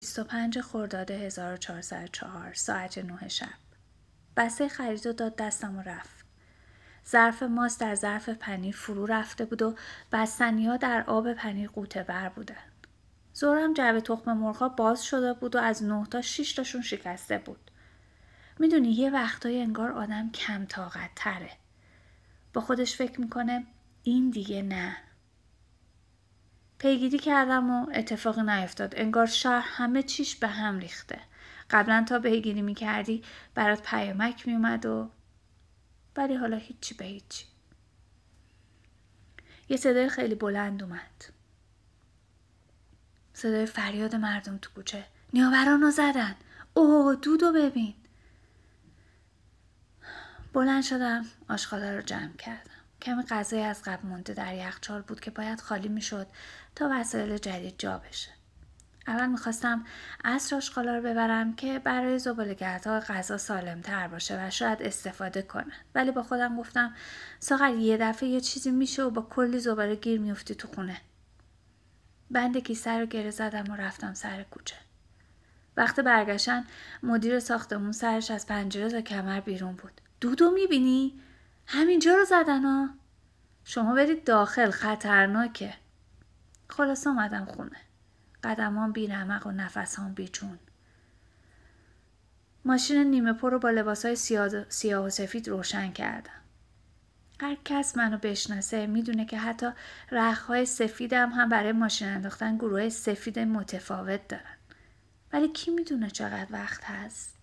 25 خرداد 1404 ساعت 9 شب. بسته خرید رو داد دستم و رفت. ظرف ماست در ظرف پنیر فرو رفته بود و بستنی‌ها در آب پنیر غوطه ور بودن. ظهرم جعبه تخم مرغ‌ها باز شده بود و از 9 تا 6 تاشون شکسته بود. میدونی یه وقتایی انگار آدم کم طاقت تره. با خودش فکر میکنه این دیگه نه. پیگیری کردم و اتفاقی نیفتاد. انگار شهر همه چیش به هم ریخته. قبلا تا پیگیری میکردی برات پیامک میومد ولی حالا هیچی به هیچی. یه صدای خیلی بلند اومد. صدای فریاد مردم تو کوچه. نیاورانو زدن. اوه دودو ببین. بلند شدم آشغالا رو جمع کردم. کمی غذای از قبل مونده در یخچال بود که باید خالی میشد تا وسایل جدید جا بشه. اول میخواستم عصر آشغالا رو ببرم که برای زباله‌گردها غذا سالم‌تر باشه و شاید استفاده کنن. ولی با خودم گفتم ساغر یه دفعه یه چیزی میشه و با کلی زباله گیر میفتی تو خونه. بند کیسه رو گره زدم و رفتم سر کوچه. وقت برگشتن مدیر ساختمون سرش از پنجره تا کمر بیرون بود. دودو میبینی؟ همینجا رو زدن ها. شما برید داخل، خطرناکه. خلاصه اومدم خونه. قدمام بی رمق و نفسام بی جون. ماشین نیمه پر رو با لباسای سیاه و سفید روشن کردم. هر کس منو بشناسه میدونه که حتی رختهای سفیدم هم برای ماشین انداختن گروه سفید متفاوت دارن. ولی کی میدونه چقدر وقت هست؟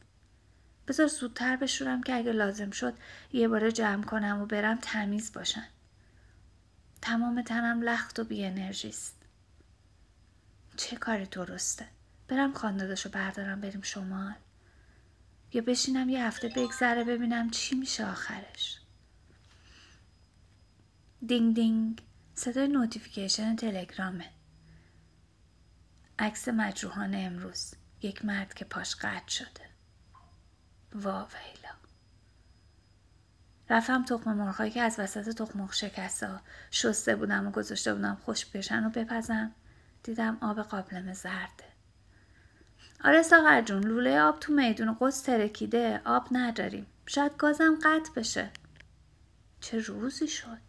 بذار زودتر بشورم که اگه لازم شد یه باره جمع کنم و برم تمیز باشن. تمام تنم لخت و بی انرژی است. چه کاری درسته؟ برم خانداداشو بردارم بریم شمال؟ یا بشینم یه هفته بگذره ببینم چی میشه آخرش؟ دینگ دینگ، صدای نوتیفیکیشن تلگرامه. عکس مجروحان امروز. یک مرد که پاش قطع شده. واویلا. رفتم تخم مرغایی که از وسط تخم مرغ شکسته شسته بودم و گذاشته بودم خشک بشن و بپزم. دیدم آب قابلمه زرده. آره ساغر جون، لوله آب تو میدون قدس ترکیده. آب نداریم. شاید گازم قطع بشه. چه روزی شد.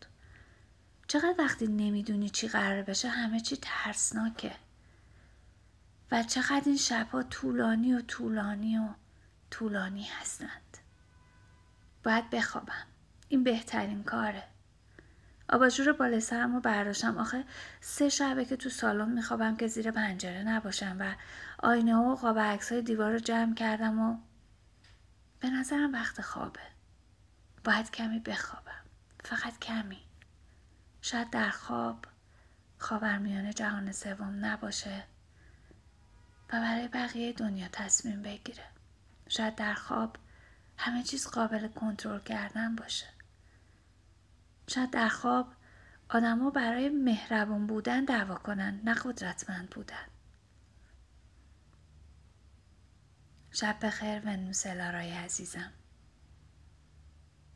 چقدر وقتی نمیدونی چی قراره بشه همه چی ترسناکه. و چقدر این شبها طولانی و طولانی و طولانی هستند. باید بخوابم. این بهترین کاره. آباژور بالا سرم رو برداشتم. آخه 3 شبه که تو سالن میخوابم که زیر پنجره نباشم و آینه و قاب عکسای دیوار رو جمع کردم و به نظرم وقت خوابه. باید کمی بخوابم. فقط کمی. شاید در خواب خاورمیانه جهان سوم نباشه و برای بقیه دنیا تصمیم بگیره. شاید در خواب همه چیز قابل کنترل کردن باشه. شاید در خواب آدم‌ها برای مهربون بودن دعوا کنن، نه قدرتمند بودن. شب بخیر ونوس الارای عزیزم.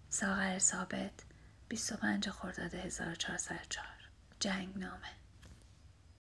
ساغر ثابت 25 خرداد 1404 جنگنامه.